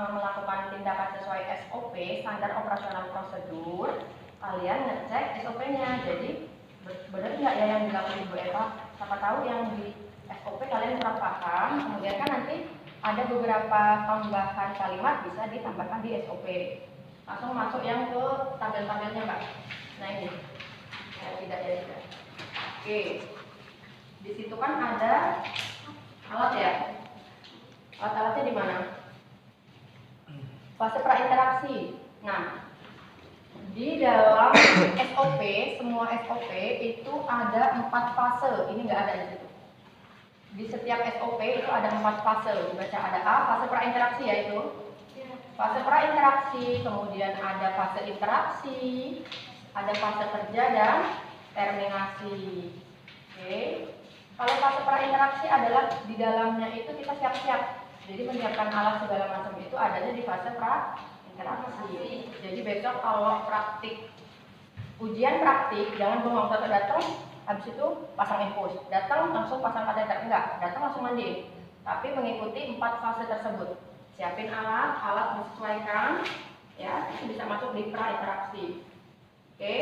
melakukan tindakan sesuai SOP, standar operasional prosedur, kalian ngecek SOP-nya. Jadi benar nggak ya yang dilakukan Ibu Eva? Siapa tahu yang di SOP kalian kurang paham, kemudian kan nanti ada beberapa tambahan kalimat bisa ditambahkan di SOP. Langsung masuk yang ke tabel-tabelnya, Mbak. Nah ini, ya, tidak. Oke, di situ kan ada alat ya. Alat-alatnya di mana? Fase prainteraksi. Nah, di dalam SOP, semua SOP itu ada 4 fase. Ini nggak ada di situ. Di setiap SOP itu ada 4 fase. Dibaca ada A, fase prainteraksi yaitu fase prainteraksi, kemudian ada fase interaksi, ada fase kerja dan terminasi. Oke. Kalau fase prainteraksi adalah di dalamnya itu kita siap-siap. Jadi menyiapkan alat segala macam itu adanya di fase prainteraksi. Jadi besok kalau praktik, ujian praktik, jangan bengong datang, habis itu pasang infus, datang langsung pasang kateter, enggak, datang langsung mandi. Tapi mengikuti 4 fase tersebut. Siapin alat disesuaikan, ya, itu bisa masuk di prainteraksi. Oke.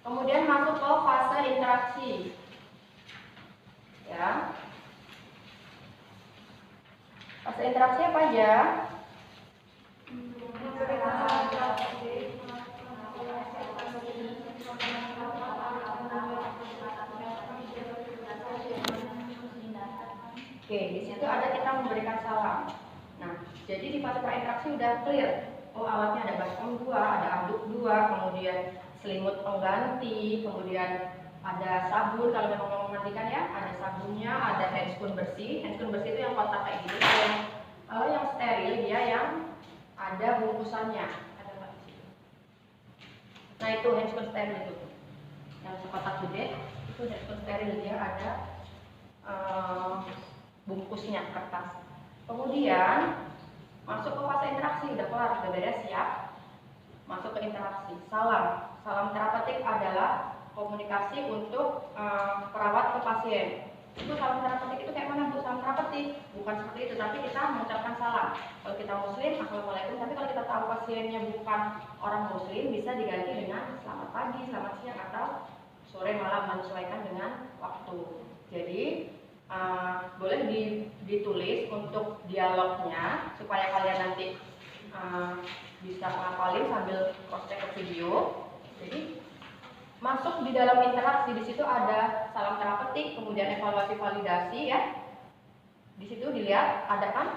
Kemudian masuk ke fase interaksi. Ya. Fase interaksi apa aja? Oke, di situ ada kita memberikan salam. Nah, jadi di fase prainteraksi udah clear. Oh, alatnya ada baskom 2, ada anduk 2, kemudian selimut pengganti, kemudian ada sabun kalau memang mau memandikan ya, ada sabunnya, ada handscoon bersih. Handscoon bersih itu yang kotak kayak gini. Kalau yang steril dia yang ada bungkusannya. Nah, itu handscoon steril itu. Yang kotak gede itu handscoon steril, dia ada bungkusnya kertas. Kemudian masuk ke fase interaksi, udah kelar, udah beres, siap. Masuk ke interaksi. Salam terapeutik adalah komunikasi untuk perawat ke pasien. Itu salam terapeutik itu kayak mana, Bu? Salam terapeutik bukan seperti itu, tapi kita mengucapkan salam. Kalau kita muslim, assalamualaikum. Tapi kalau kita tahu pasiennya bukan orang muslim, bisa diganti dengan selamat pagi, selamat siang, atau sore malam, menyesuaikan dengan waktu. Jadi boleh ditulis untuk dialognya supaya kalian nanti bisa ngapalin sambil cross check ke video. Jadi masuk di dalam interaksi, di situ ada salam terapeutik, kemudian evaluasi validasi ya. Di situ dilihat ada kan.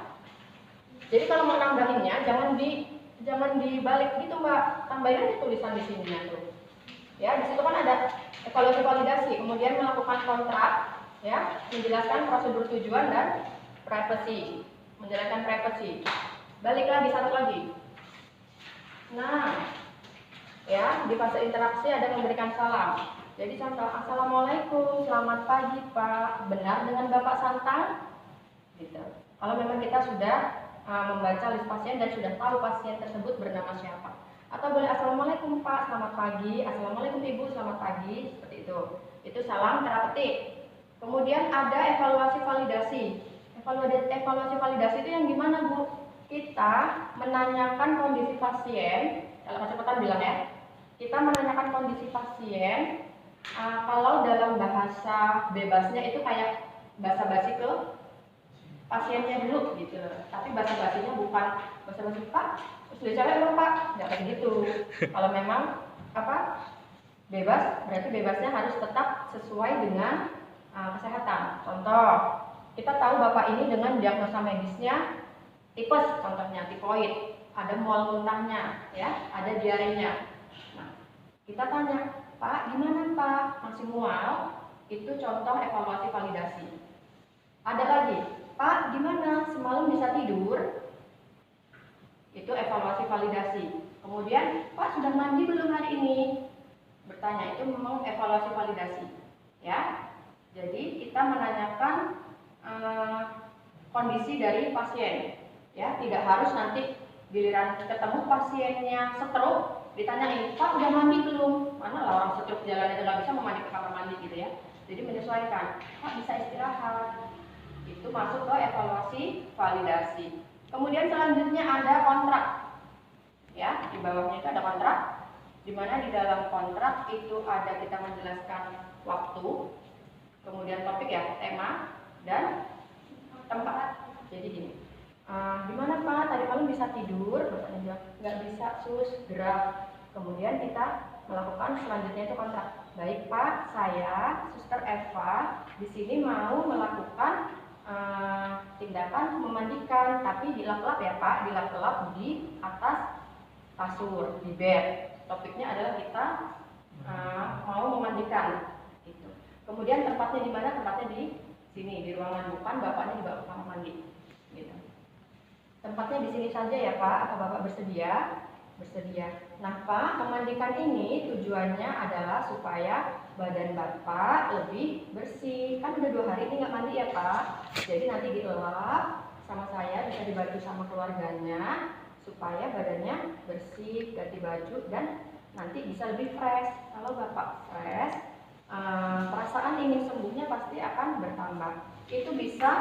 Jadi kalau mau nambahinnya jangan dibalik gitu, Mbak. Tambahin aja tulisan di sini tuh. Ya, di situ kan ada evaluasi validasi, kemudian melakukan kontrak ya, menjelaskan prosedur tujuan dan privacy, menjelaskan privacy. Balik lagi satu lagi. Nah, ya, di fase interaksi ada memberikan salam. Jadi contoh, assalamualaikum, selamat pagi Pak, benar dengan Bapak Santan? Gitu. Kalau memang kita sudah membaca list pasien dan sudah tahu pasien tersebut bernama siapa. Atau boleh assalamualaikum Pak, selamat pagi, assalamualaikum Ibu, selamat pagi, seperti itu. Itu salam terapeutik. Kemudian ada evaluasi validasi. Evaluasi validasi itu yang gimana, Bu? Kita menanyakan kondisi pasien, kalau kecepatan bilang ya, kita menanyakan kondisi pasien. Kalau dalam bahasa bebasnya itu kayak basa-basi ke pasiennya dulu gitu. Tapi basa-basinya bukan basa-basi Pak, sudah cewek belum Pak? Nggak kayak gitu. Kalau memang bebas, berarti bebasnya harus tetap sesuai dengan kesehatan. Contoh, kita tahu Bapak ini dengan diagnosa medisnya tipes, contohnya tifoid, ada mual muntahnya, ya, ada diarenya. Nah, kita tanya, Pak, gimana Pak? Masih mual? Itu contoh evaluasi validasi. Ada lagi, Pak, gimana? Semalam bisa tidur? Itu evaluasi validasi. Kemudian, Pak, sudah mandi belum hari ini? Bertanya, itu memang evaluasi validasi, ya. Jadi kita menanyakan kondisi dari pasien, ya, tidak harus nanti giliran ketemu pasiennya stroke ditanyain, Pak udah mandi belum? Mana lah orang stroke jalan aja nggak bisa mau mandi ke kamar mandi gitu ya. Jadi menyesuaikan, Pak bisa istirahat. Itu masuk ke evaluasi validasi. Kemudian selanjutnya ada kontrak. Ya, di bawahnya itu ada kontrak, di mana di dalam kontrak itu ada kita menjelaskan waktu, kemudian topik ya, tema, dan tempat. Jadi gini, gimana Pak? Tadi malam bisa tidur? Bapaknya bilang, nggak bisa sus, gerak. Kemudian kita melakukan selanjutnya itu kontrak. Baik Pak, saya, Suster Eva, di sini mau melakukan tindakan memandikan, tapi dilap-lap ya Pak, dilap-lap di atas kasur, di bed. Topiknya adalah kita mau memandikan. Gitu. Kemudian tempatnya di mana? Tempatnya di sini, di ruangan, bukan bapaknya dibawa ke kamar mandi. Gitu. Tempatnya di sini saja ya Pak, apa Bapak bersedia? Bersedia. Nah Pak, memandikan ini tujuannya adalah supaya badan Bapak lebih bersih. Kan udah 2 hari ini nggak mandi ya Pak. Jadi nanti dielap sama saya, bisa dibantu sama keluarganya, supaya badannya bersih, ganti baju, dan nanti bisa lebih fresh. Kalau Bapak fresh, perasaan ingin sembuhnya pasti akan bertambah. Itu bisa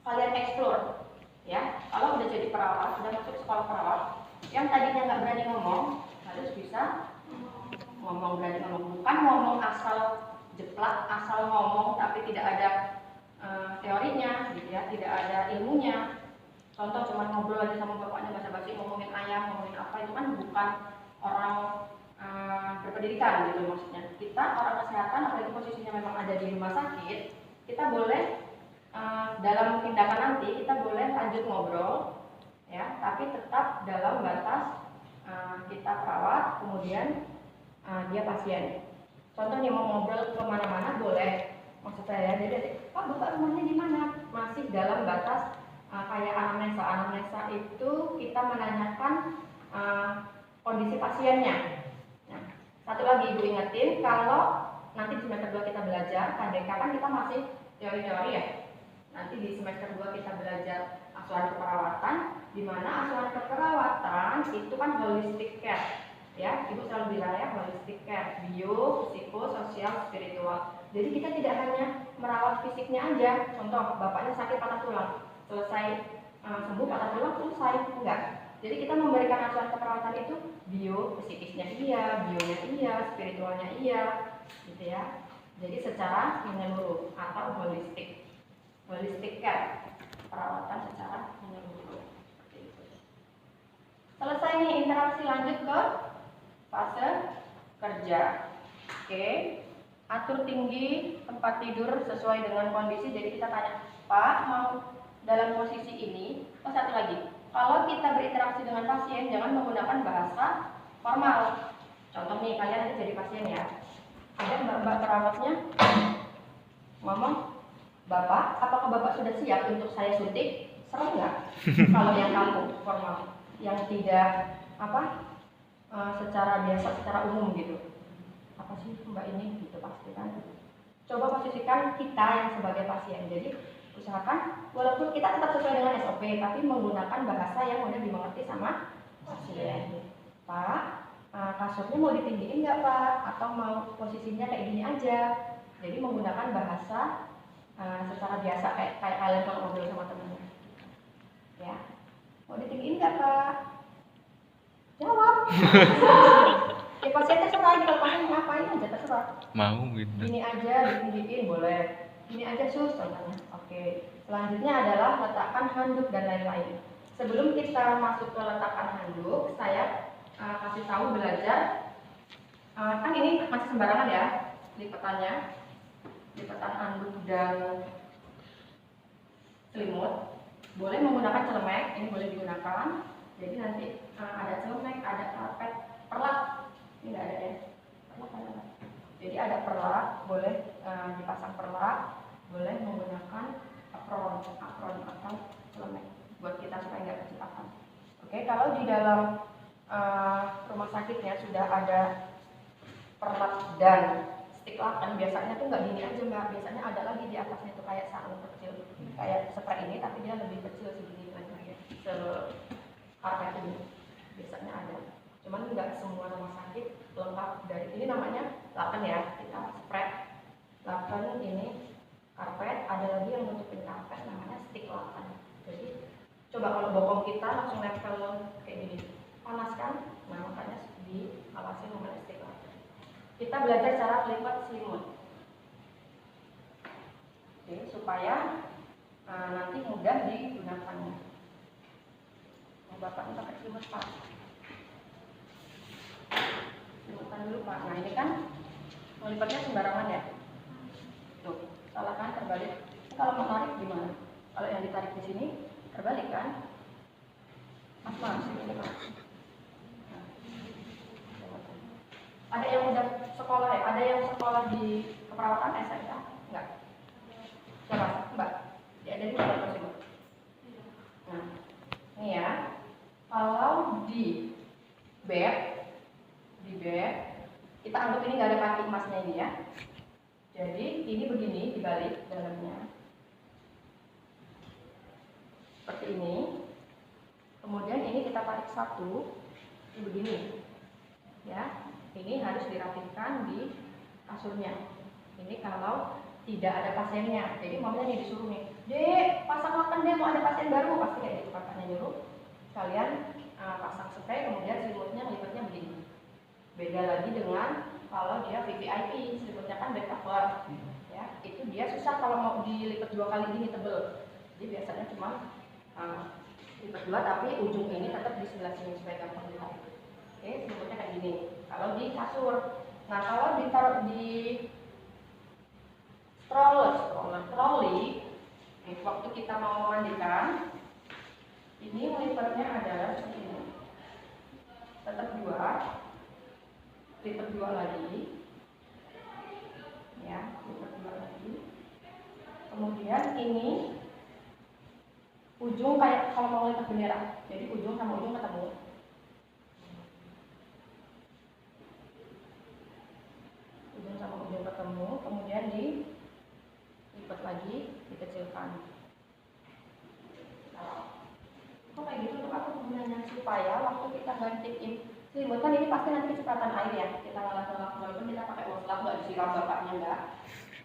kalian explore ya. Kalau udah jadi perawat, sudah masuk sekolah perawat, yang tadinya nggak berani ngomong, harus bisa ngomong, berani ngomong. Bukan ngomong asal jeplak, asal ngomong tapi tidak ada teorinya gitu ya, tidak ada ilmunya. Contoh cuma ngobrol aja sama bapaknya basa-basi, ngomongin ayam, ngomongin apa, itu kan bukan orang berpendidikan gitu maksudnya. Kita orang kesehatan, apalagi posisinya memang ada di rumah sakit, kita boleh dalam tindakan nanti kita boleh lanjut ngobrol ya, tapi tetap dalam batas kita perawat, kemudian dia pasien. Contoh nih, mau ngobrol kemana-mana boleh, maksud saya jadi Pak Bapak rumahnya di mana, masih dalam batas kayak anamnesa itu kita menanyakan kondisi pasiennya. Nah, satu lagi Ibu ingetin, kalau nanti di semester 2 kita belajar KDK, kan kita masih teori-teori ya. Nanti di semester 2 kita belajar asuhan keperawatan, di mana asuhan keperawatan itu kan holistic care. Ya, Ibu selalu bilang ya, holistic care, bio, psiko, sosial, spiritual. Jadi kita tidak hanya merawat fisiknya aja. Contoh, bapaknya sakit patah tulang, selesai sembuh patah tulang selesai, enggak. Jadi kita memberikan asuhan keperawatan itu bio, psikisnya iya, bionya iya, spiritualnya iya, gitu ya. Jadi secara menyeluruh atau holistic care, perawatan secara menyeluruh. Selesai nih interaksi, lanjut ke fase kerja. Oke, atur tinggi tempat tidur sesuai dengan kondisi. Jadi kita tanya, Pak mau dalam posisi ini. Oh, satu lagi, kalau kita berinteraksi dengan pasien jangan menggunakan bahasa formal. Contoh nih, kalian nanti jadi pasien ya, ada mbak-mbak perawatnya ngomong, Bapak, apakah Bapak sudah siap untuk saya suntik? Serem nggak? Kalau yang kamu formal, yang tidak secara biasa, secara umum gitu. Apa sih Mbak ini? Gitu pasti kan. Coba posisikan kita yang sebagai pasien. Jadi usahakan walaupun kita tetap sesuai dengan SOP, tapi menggunakan bahasa yang mudah dimengerti sama pasien. Pak, kasurnya mau ditinggiin nggak Pak? Atau mau posisinya kayak gini aja? Jadi menggunakan bahasa secara biasa, kayak kalian kalau ngobrol sama temennya. Ya, mau ditinggiin nggak Pak? Jawab. Ya pasien terserah aja, kalau pasien ngapain aja terserah. Mau gitu. Gini aja, ditinggiin boleh. Gini aja sus, contohnya. Oke. Selanjutnya adalah letakkan handuk dan lain-lain. Sebelum kita masuk ke letakkan handuk, saya kasih tahu belajar. Kan ini masih sembarangan ya lipatannya. Lipatan handuk dan selimut. Boleh menggunakan celemek, ini boleh digunakan. Jadi nanti ada celemek, ada karpet, perlak. Ini nggak ada ya. Perlak ada. Jadi ada perlak, boleh dipasang perlak, boleh menggunakan apron atau celemek buat kita supaya nggak kecepatan. Oke, kalau di dalam rumah sakitnya sudah ada perlak dan stik laken, biasanya tuh nggak gini aja Mbak, biasanya ada lagi di atasnya tuh kayak sarung kecil, kayak spray ini tapi dia lebih kecil segini lagi, karpet ini biasanya ada. Cuman nggak semua rumah sakit lengkap dari ini, namanya laken ya, kita spray laken ini karpet, ada lagi yang nutupin karpet namanya stik laken. Jadi Coba kalau bokong kita langsung nempel kayak gini, panas kan? Nah makanya diawasi dengan istilah. Kita belajar cara lipat selimut, oke, supaya nanti mudah digunakannya. Nah, Bapak ini pakai selimut Pak. Selimutan dulu Pak. Nah ini kan melipatnya sembarangan ya. Tuh, salah kan, terbalik. Kalau mau tarik gimana? Kalau yang ditarik di sini terbalik kan? Mas, ini Mas. Nah, ada yang udah sekolah ya? Ada yang sekolah di keperawatan SMK? Enggak? Siapa? Mbak? Ya, ada juga Mbak. Nah, ini ya. Kalau di bed, kita anggap ini nggak ada kaki emasnya ini ya. Jadi ini begini dibalik dalamnya. Seperti ini. Kemudian ini kita tarik satu, ini begini, ya. Ini harus dirapikan di kasurnya. Ini kalau tidak ada pasiennya. Jadi mamanya nih disuruh nih, Dek, pasang laken deh, mau ada pasien baru, pasti kayak gitu kakaknya nyuruh. Kalian pasang spray, kemudian selimutnya lipatnya begini. Beda lagi dengan kalau dia VVIP, selimutnya kan back cover, ya. Itu dia susah kalau mau dilipat 2 kali gini tebel. Jadi biasanya cuma lipat 2 tapi ujung ini tetap di sebelah sini supaya gampang dilihat. Oke, selimutnya kayak gini. Kalau di kasur, nah kalau ditaruh di troli, waktu kita mau memandikan, ini lipatnya adalah seperti ini. Tetap 2, lipat 2 lagi, ya, lipat 2 lagi. Kemudian ini ujung kayak kalau mau lipat bendera, jadi ujung sama ujung ketemu. Ujung sama ujung ketemu, kemudian dilipat lagi, dikecilkan. Nah, kok kayak gitu tuh aku gunanya supaya waktu kita gantiin selimut kan ini pasti nanti kecepatan air ya. Kita ngelap walaupun kita pakai wastafel nggak disiram bapaknya enggak,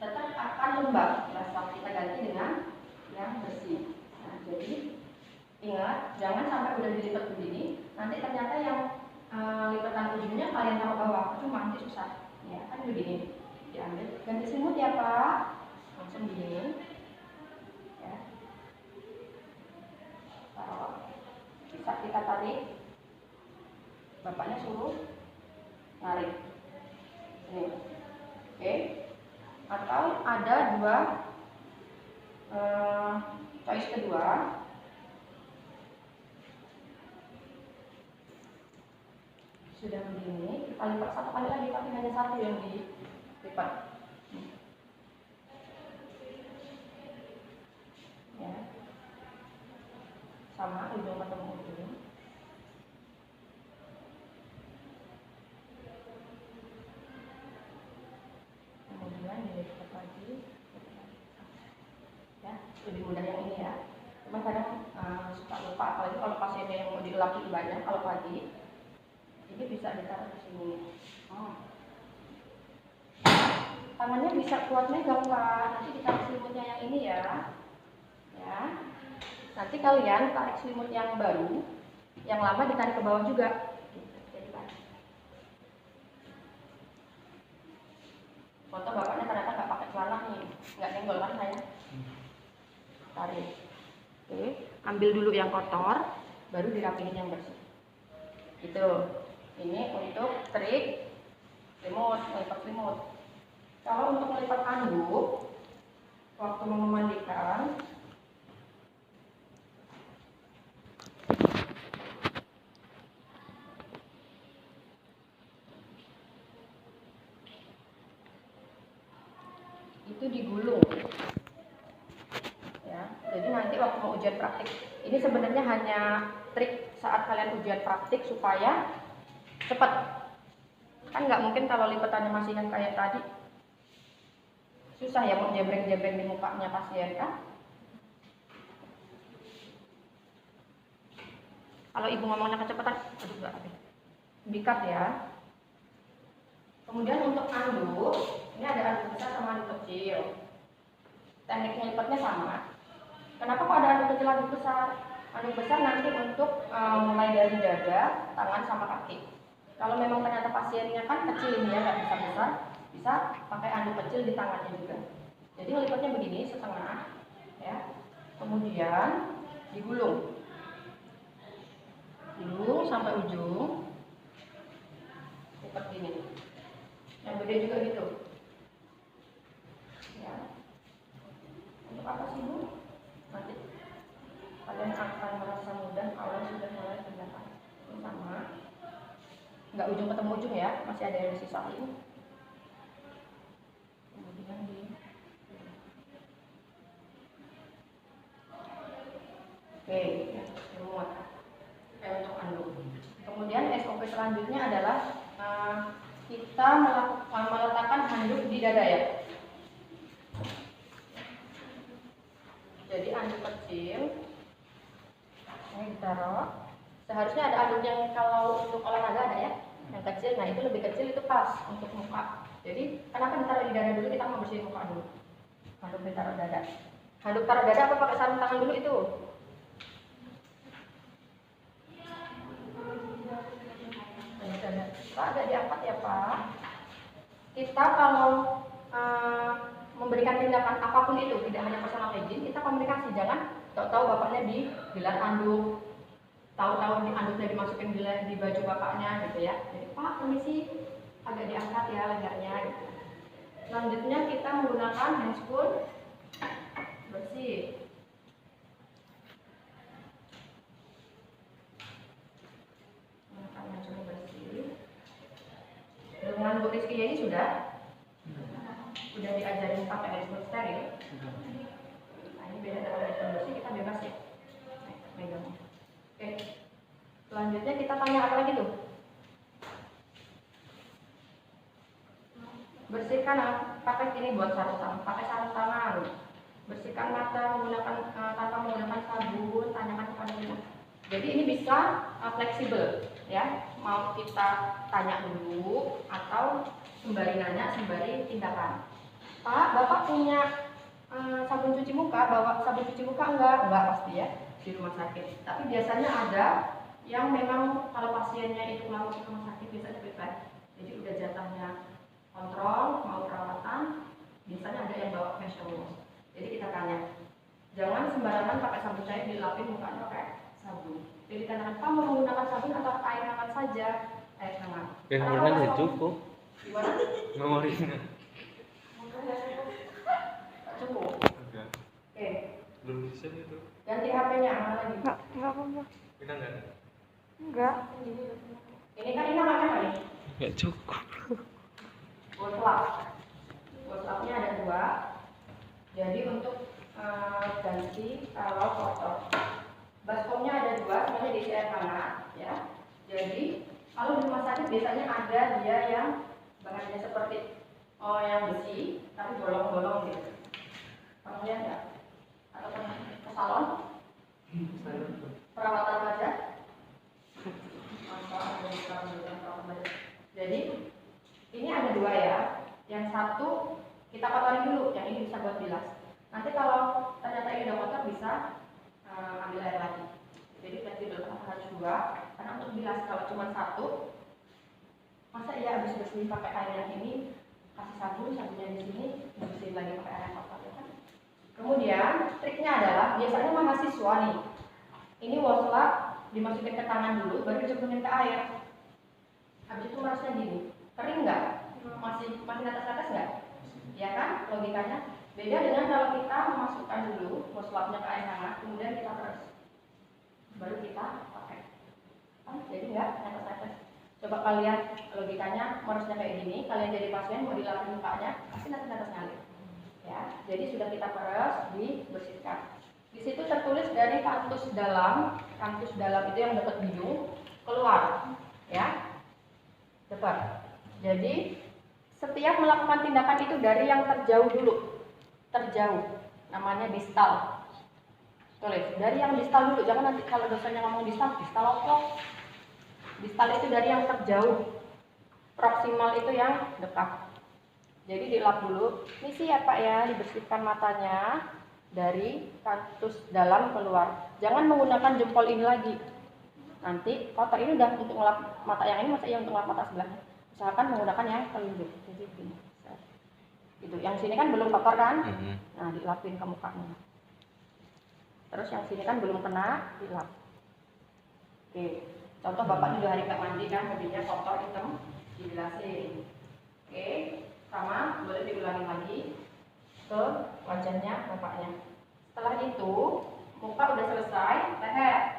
tetap akan lembab. Nah, saat kita ganti dengan yang bersih. Nah, jadi ingat, jangan sampai udah dilipat begini, nanti ternyata yang lipatan ujungnya kalian taruh bawah, cuma nanti susah. Ya, kan begini, diambil, ganti selimut ya Pak, langsung begini, ya, taruh, bisa kita tarik, bapaknya suruh narik, ini, oke, atau ada 2 choice kedua. Sudah begini, kita lipat 1 kali lagi, tapi hanya 1 yang dilipat. Ya, sama ujung ketemu ujung. Kemudian dilipat lagi. Ya, lebih mudah yang ini ya. Cuma kadang suka lupa, apalagi kalau pasiennya yang mau dielap lebih banyak. Kalau pagi ini bisa ditaruh di sini. Tangannya bisa kuat megang Pak. Nanti ditarik selimutnya yang ini ya. Ya. Nanti kalian tarik selimut yang baru, yang lama ditarik ke bawah juga. Jadi Pak. Foto bapaknya ternyata nggak pakai celana nih, nggak nyenggol kan saya. Tarik. Oke, ambil dulu yang kotor, baru dirapiin yang bersih. Gitu. Ini untuk trik melipat selimut. Kalau untuk melipat anduk, waktu memandikan, itu digulung. Ya, jadi nanti waktu mau ujian praktik, ini sebenarnya hanya trik saat kalian ujian praktik supaya cepat. Kan nggak mungkin kalau lipatannya masih yang kayak tadi, susah ya mau jebreng-jebreng di mukanya pasien kan. Kalau ibu ngomongnya kecepatan, aduh nggak habis. Dikat ya. Kemudian untuk anduk, ini ada anduk besar sama anduk kecil. Teknik lipatnya sama. Kenapa kok ada anduk kecil anduk besar? Anduk besar nanti untuk mulai dari dada, tangan sama kaki. Kalau memang ternyata pasiennya kan kecil ini ya, nggak bisa besar, bisa pakai anduk kecil di tangannya juga. Jadi ngelipatnya begini setengah, ya. Kemudian digulung sampai ujung, seperti ini. Yang gede juga gitu. Ya. Untuk apa sih Bu? Nanti kalian akan merasa mudah kalau sudah mulai tindakan. Sama. Nggak ujung ketemu ujung ya, masih ada yang disisain. Kemudian oke, semua. Untuk anduk. Kemudian SOP selanjutnya adalah kita meletakkan handuk di dada ya. Jadi anduk kecil ini ditaruh. Seharusnya ada anduk yang kalau untuk olahraga ada ya, yang kecil. Nah itu lebih kecil, itu pas untuk muka. Jadi kenapa ditaruh di dada dulu? Kita mau bersihin muka dulu. Handuk ditaruh dada. Handuk taruh dada apa pakai sarung tangan dulu itu? Pak, agak diangkat ya Pak. Kita kalau memberikan tindakan apapun itu, tidak hanya personal hygiene, kita komunikasi. Jangan tahu-tahu bapaknya digelar anduk, tahu-tahu anduknya dimasukin di baju bapaknya gitu ya. Jadi Pak, permisi, agak diangkat ya lehernya gitu. Selanjutnya kita menggunakan handscoon bersih. Dengan Bu Rizky ini sudah diajarin pakai handphone steril. Nah, ini beda dengan handphone bersih, kita bebas ya. Megang. Oke. Selanjutnya kita tanya apa lagi tuh? Bersihkan pakai ini buat sarung tangan, pakai sarung tangan. Bersihkan mata menggunakan tanpa menggunakan sabun, tanyakan kepada ibu. Jadi ini bisa fleksibel ya. Mau kita tanya dulu atau sembari nanya, sembari tindakan. Pak, Bapak punya sabun cuci muka? Bawa sabun cuci muka enggak? Enggak pasti ya di rumah sakit. Tapi biasanya ada yang memang kalau pasiennya itu langsung ke rumah sakit biasanya bebas. Jadi udah jatahnya kontrol, mau perawatan, biasanya ada yang bawa facial wash. Jadi kita tanya, jangan sembarangan pakai sabun cair dilapin mukanya pakai sabun. Jadi tanyakan, Pak mau menggunakan sabun atau air hangat saja? Air hangat. Memorinya cukup. Gimana? Memorinya. Cukup. Enggak. Oke. Belum bisa itu. Ganti HP-nya mana lagi? Enggak apa-apa. Kita enggak ada. Enggak. Ini kan ini namanya apa nih? Enggak cukup. Boslapnya ada 2. Jadi untuk ganti kalau kotor. Baskomnya ada 2, semuanya diisi air hangat ya. Jadi kalau di rumah sakit biasanya ada dia yang bahannya seperti yang besi tapi bolong-bolong gitu. Kamu lihat nggak? Atau ke salon? Perawatan wajah? Jadi ini ada 2 ya. Yang satu kita kotorin dulu, yang ini bisa buat bilas. Nanti kalau ternyata ini udah kotor bisa ambil air lagi. Jadi fleksibel, kenapa harus 2? Karena untuk bilas kalau cuma 1, masa iya habis bersih pakai air yang ini, kasih sabunnya di sini, bersihin lagi pakai air yang kotor ya kan? Kemudian triknya adalah biasanya mahasiswa nih, ini washcloth dimasukin ke tangan dulu, baru dicemplungin ke air. Habis itu merasnya gini, kering nggak? Masih atas nggak? Ya kan, logikanya. Beda dengan kalau kita memasukkan dulu washclothnya ke air hangat, kemudian kita peres, baru kita pakai. Jadi nggak atas. Coba kalian logikanya merasnya kayak gini, kalian jadi pasien mau dilapin mukanya, pasti atas ngalir. Ya, jadi sudah kita peres, dibersihkan. Di situ tertulis dari kantus dalam itu yang dekat hidung keluar, ya, cepat. Jadi setiap melakukan tindakan itu dari yang terjauh dulu, namanya distal. Tulis dari yang distal dulu, jangan nanti kalau dosennya ngomong distal apa? Distal itu dari yang terjauh, proksimal itu yang dekat. Jadi dilap dulu, misi ya Pak ya, dibersihkan matanya, dari kantus dalam keluar. Jangan menggunakan jempol ini lagi. Nanti kotor, ini udah untuk ngelap mata yang ini, masa iya untuk ngelap mata sebelahnya. Misalkan menggunakan yang telunjuk. Jadi gini. Gitu. Yang sini kan belum kotor kan? Nah, dilapin ke mukanya. Terus yang sini kan belum kena, dilap. Oke. Contoh bapak juga hari nggak mandi kan, mobilnya kotor hitam, dibilasin. Oke, sama boleh diulangi lagi ke wajahnya bapaknya. Setelah itu muka udah selesai, leher